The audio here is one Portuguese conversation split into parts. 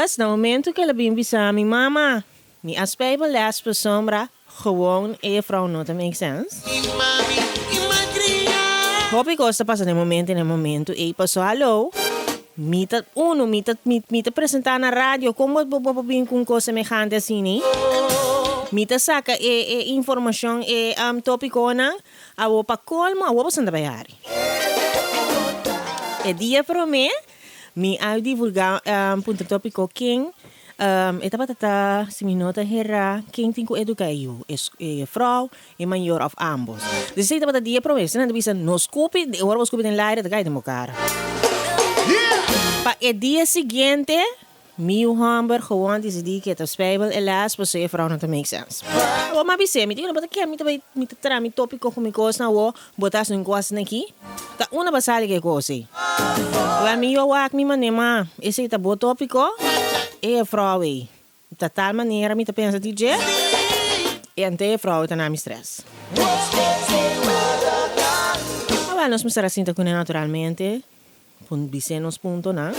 Dus, na momento que ela bim bisami, mama, mi aspijbel les per sombra, gewoon vrouw not to make sense. Hoop ik kost pas in een momento, paso hallo. Mita uno, mita presentar na radio, como bobobin com coisa semejante assim, mita saca informação topicona, awo pa colmo, awo pa sanda bayari. Dia para mim, mi ao divulgar punto tópico quem etapa tata se mi nota hera quem tem que educar eu vrouw e maior of ambos. Dus etapa tata dia para mim, se não bisa no scoop, de hora scoop den leire, da gai de mocar. Pa dia seguinte, meu hamburger gewoon decidi que te spijbel elas para ser vrouw não te make sense. O ma bise, mi digo, bota que mi te tra mi tópico com mi coisa wo, botas no coisa aqui. Ta una basali que coisa. Wa mi yo wak mi manema, esse tá bom tópico. Vrouw e. De tal maneira mi te pensa DJ. E ante vrouw tá na mi stress. Mas nós me sinta com naturalmente. Pun bisenos punto na.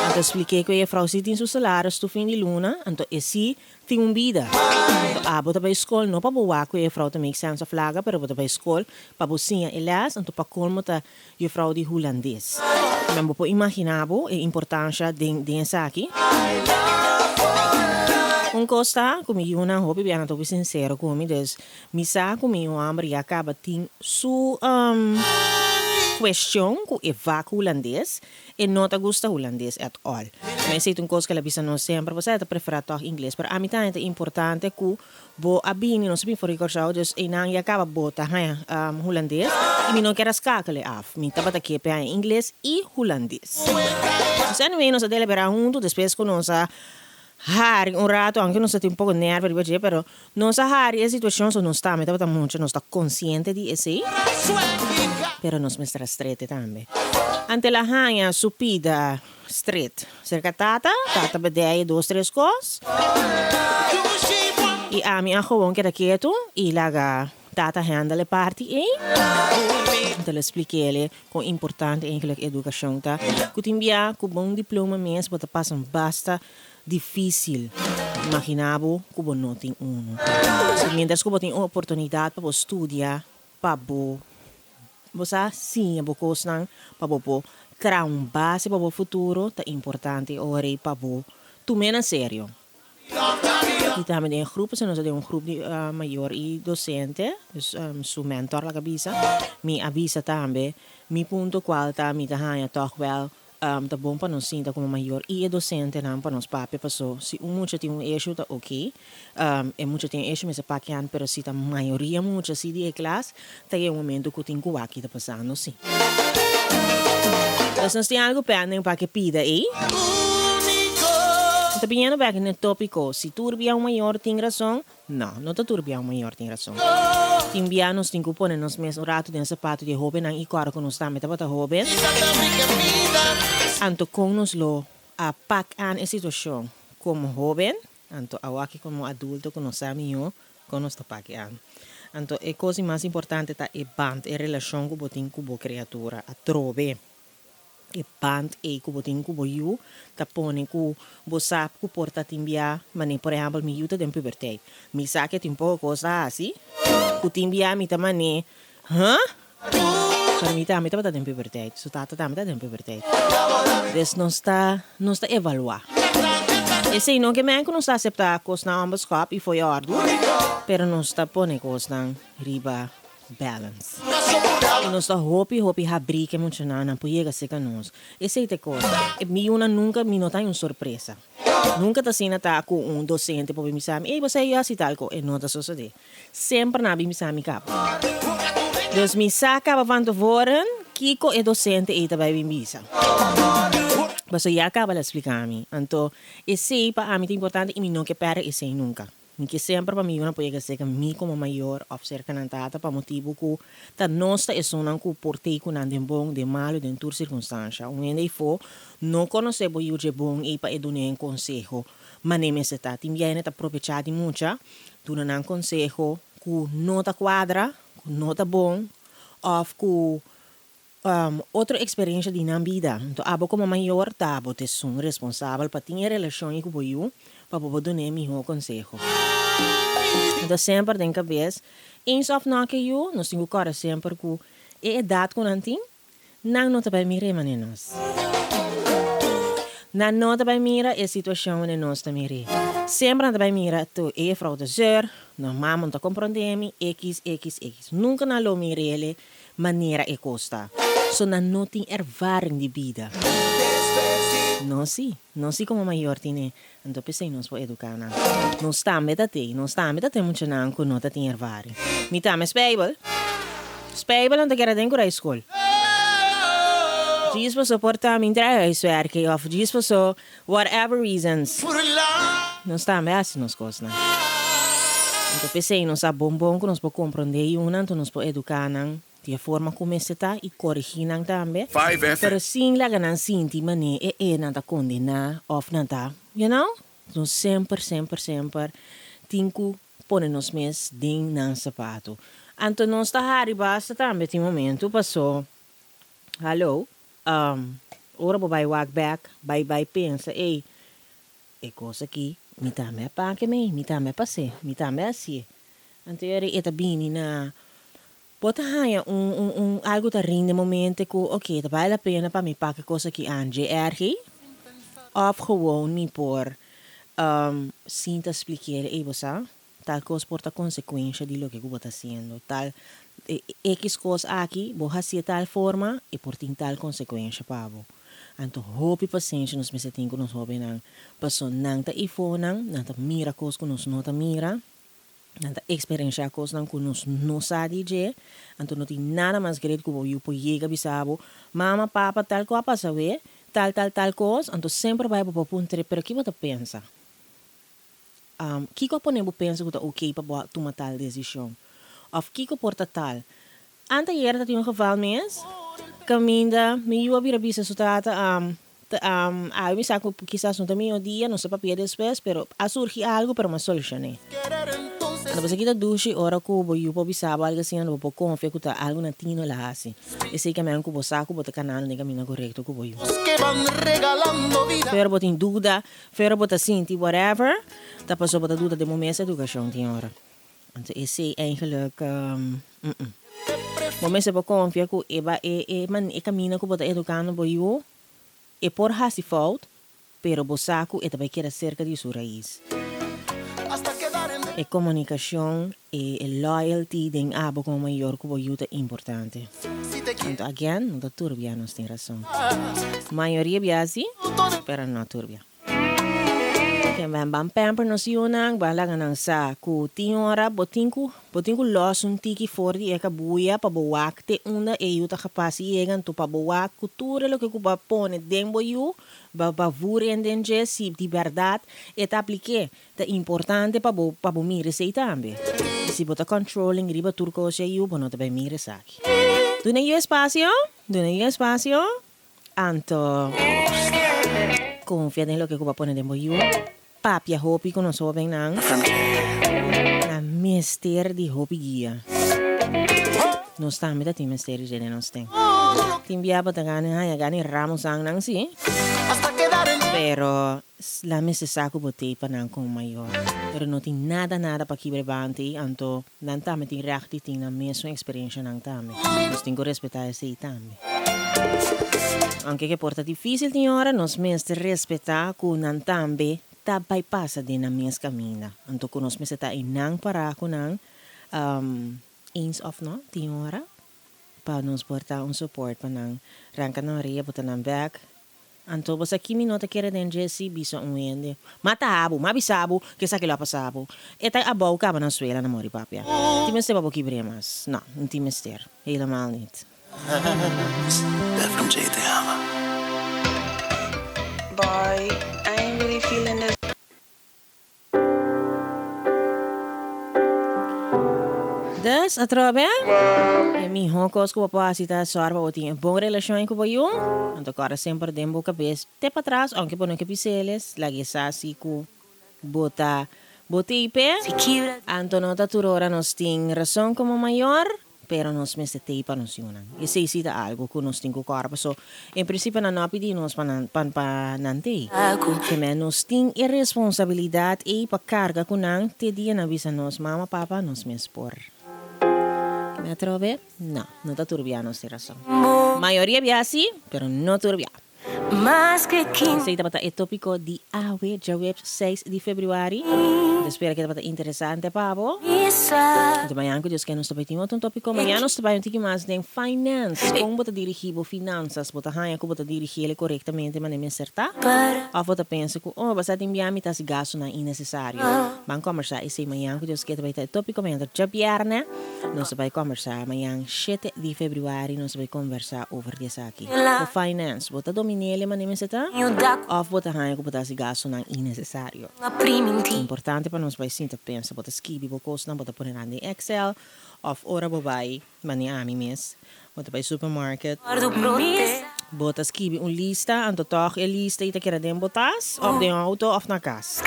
Anto expliquei que a vrouw zit in seu salário to fim de luna, anto esse tem vida. Anto bota para escola não para boa que a vrouw te make sense of laga, pero bota para escola para bocinha elas, anto para colmo ta a vrouw de holandês. Mas vou imaginar a importância dessa aqui. Costa comigo na hobby bem tô sincero comigo, dus mi sa comigo amor e acaba tem su question ku evacu holandês e não te gusta holandês at all. Mas sei coisa que ela bisa não sempre, você te prefere toch inglês, pero a mim também é importante que bo abini não sabe for recordar, dus e não acaba bota holandês e mi não quer skakelen af. Mi taba aqui para inglês e holandês. Se não é nós deliberar junto, depois que nós hari rato, anche non state un po' nervi, però non sa hari situazione non sta, mi tava molto, non sta consciente di esse, però non mi sta strette tambe. Ante la hanya supida straight, cerca tata bedei 2-3 cos, e a mi gewoon che da quieto, e laga tata handle party e te le expliquele con importante eigenlijk educação ta. Kutimbia ku bom diploma mes bota pasan basta difícil. Imaginavo que você não tem um. Mientras que você tem uma oportunidade para estudar, para você sim, para você para você criar uma base para o futuro, é importante ora para você tomar a sério. E também tem grupos, nós temos grupo de maior e docente, dus su mentor la avisa, me avisa também, mi punto qual tá mi tá toch wel tá bom para nós sinta como maior e docente não para nós papi passou se muito tem issue tá ok é muito tem issue mas é paquian pero se a maioria muito se de classe tá é momento que tem que aqui tá passando sim. Então nós tem algo pending para que pida aí. Tá pinhando back no tópico se turbia maior tem razão não tá turbia maior tem razão. Timbia nos tem que pôr nos mesmo rato dentro sapato de jovem e claro que nós também tá para jovem. Anto com nos lo a pack an a situação como jovem, anto awaki como adulto que nós sabemos com nos tá pack an. Anto a coisa mais importante tá é band, a relação que botin com a criatura, a trove. E band e que botin com o tá pone com o sabe que porta timbia, mas por exemplo mi yuta tem pubertade. Mi sabe que tem pouco coisa assim. Que timbia mi tamane, Para mim também está em pubertade. Su tata também está em pubertade. Dus não está evaluar. Esse não que me não está aceitar coisa na ambas cop e foi árduo, pero não está pondo coisa na riba balance. E não está hopi abrir que muito não poiega seca nós. Esse é a coisa. E mi una nunca me nota uma surpresa. Nunca está sendo tá com docente para me dizer, ei você ia assim tal coisa, e não está sucedendo. Sempre na me dizer me capa. Dus mi saca van tevoren, Kiko é docente e também me bisa. Mas eu acaba de explicar a mim. Então, esse para mim é importante e me não que perde esse nunca. Que sempre para mim não pode ser que mim como maior of cerca na tata para motivo que ta nossa é sonan que portei com nada bom de malo de tur circunstância. Onde for não conhecer o de bom e para educar um conselho, mas nem me se tá. Tem gente aproveitar de muito, tu não um conselho que não ta quadra, não tá bom, of que outra experiência de na vida. Então, abo como maior, tá, abo te sum responsável para ter relação com o para poder dar meu conselho. Então, sempre tem cabeça, eens of não que eu, nós temos cara sempre com a idade com antim, não também mire manenos. Não também mira a situação em nós também. Sempre também mira tu é fraude zer, não mama não compreende x. Nunca na lo mire ele maneira e costa. So não tem ervaring de vida. Não sei como maior tiene. Então pensei nós vou educar na. Não está metade muito não com nota tem ervaring. Me tá mas Spijbel não te quer den a escola. Diz para suportar me entrar a werken of diz para whatever reasons. Não está bem assim nas coisas, né? Então pensei nós a bom que nós podemos compreender então nós podemos educar de forma como está e corrigir também. Pero sim lá não senti mané não tá condenar of não tá, you know? Então sempre tinco pôr nos mes ding ng sapato. Então nós está haribasta também tem momento passou. Hallo. Ora vai walk back, bye pensa, e coisa aqui, me também pa que me também passe, me também assim. Então era bem na bota haya algo tá rinde momento que ok, tá vale a pena para me pagar coisa aqui anje ergi of gewoon me por sinta explicar você tal coisa porta consequência de lo que você está fazendo tal X coisa aqui, vou fazer tal forma e por ter tal consequência para você. Então, hope paciência nos meses que nós hope não, passou não tá iPhone não tá mira coisa que nós não tá mira, não tá experiência coisa não que nós não sabe de, então não tem nada mais grande que eu por chega bisabo, mama, papa tal coisa passa ver, tal coisa, então sempre vai para o ponto, pero que você pensa? Que coisa você pensa que tá ok para tomar tal decisão? Of kiko porta tal. Anta hier dat een geval mes. Caminda, me eu abrir a bisa sutata aí me saco quizás no também o dia, não sei papel después, pero a surgir algo para uma solução, né? Quando você quita duche, ora que eu vou bisaba algo assim, não vou confiar que tá algo na tino lá assim. E sei que me vou saco botar canal no caminho correto que vou. Pero botin dúvida, pero botar sinti whatever, tá passou botar dúvida de momento educação tem hora. Então, esse é eigenlijk... Mas se você confia que é caminho que você está educando para você, é por hasi fault, pero você também quer cerca de sua raiz. É comunicação e loyalty de abo como maior que você é importante. Então, again, não é turbia, nós tem razão. A maioria é assim, pero não turbia. Bam pamper no si unang balaga ng sa ku tinora botinku los un tiki for di eka buya pabawak te una e yuta kapasi egan tu pabawak kultura lo que kuba pone dembo yu bavure en denje si di verdad et aplique te importante pabo mire sei tambe si bota controlling riba turco se yu bono te mire saki dune yu espacio anto confia en lo que kuba pone dembo yu Papia hopi ko no so beng nang na mister di hopi guia. No sta meta ti misteri gene non sten. Ti inviaba ta gani ramos ang nang si. Pero la mese saco botei pa nang kong mayor. Pero no ti nada pa kibrebanti anto nan tame ti reacti ti na mesmo experiência nang tame. Nos tingo respetar esse tame. Anche che porta difficile ti ora nos meste respeta ku nan tambe ta bypassa din ang minhas camina. Anto kunos me ta inang para ko nang eens of no, tinhora. Pa nos porta support pa nang ranka ng ria puta ng back. Anto basta kimi nota kere den Jesse biso umwende. Matabo, mabisabo, kesa kilo pasabo. Eta abaw ka ba ng swela na mori papia. Ti meste babo kibremas. No, ti mester. Helemaal niet. That from Jay te ama. Boy, I ain't really feeling this. Dus, atrobe? E mi hongkos ko papasita sorba o tinha bom relação com o eu. Então, cara sempre dem boca cabeça. Te para trás, aunque por não que piseles, lagi sasi ko bota ipe. Então, não tá turora nos ting razão como maior, pero nos meste teipa nos yunan. E se sita algo con nos tingo corpo. So, in principio na no pidi nos pan nante. Que men nos ting irresponsabilidad e pa carga kunang te dia na visa nos mama papa nos mes por. Que me trove? No, no ta turbiano si razón. Mayoría via así, pero no turbia. Más que 15. Sei tapata e tópico di awe, jaweb 6 de februari. Espero que tapata interessante, pavo. De manhã, Deus quer nos tapar tem outro tópico. Manhã nos tapar um pouquinho mais de finance. Como bota dirigir o finanças, bota hanha como bota dirigir ele corretamente, mas nem acertar. Ou bota pensa que, oh, basta enviar me tá se gasto na innecessário. Vamos conversar esse manhã, Deus quer tapar tópico, manhã já viernes. Nós vai conversar manhã 7 de februari, nós vai conversar over isso aqui. O finance, bota dominar mas nem acertar. Ou bota hanha como bota se gasto na innecessário. Importante para nós vai sinta pensa, bota escrever, bota pôr na Excel, of ora bobai, mani ami mes, bota vai supermarket, bota escrever lista, anto toch lista ita kera den botas, of den auto, of na casa.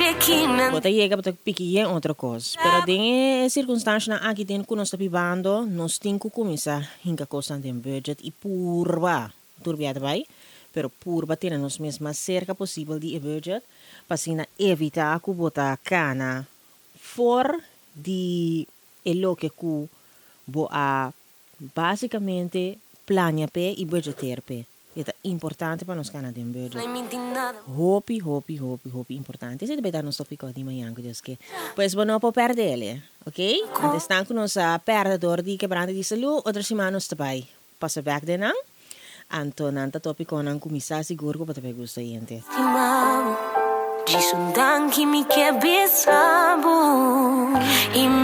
Bota chega, bota pique outra coisa. Pero den circunstância na aqui tem que nós está vivendo, nós tem que começar hinka costa den budget e purba, turbiada vai, pero purba tem nós mesmo mais cerca possível de budget, para assim evitar que bota cana for de lo que ku bo a basicamente plania pe e budgeteer pe. É importante para nós cana de budget. Hopi importante. Esse deve dar nos tópico de manhã que Deus que. Pois não pode perder ele, ok? Antes estão com nós a perdedor de quebrante de saúde, outras semanas também. Passa back de não. Anto nanta tópico não começar seguro que pode pegar gosto gente. Disundan que me quer besar.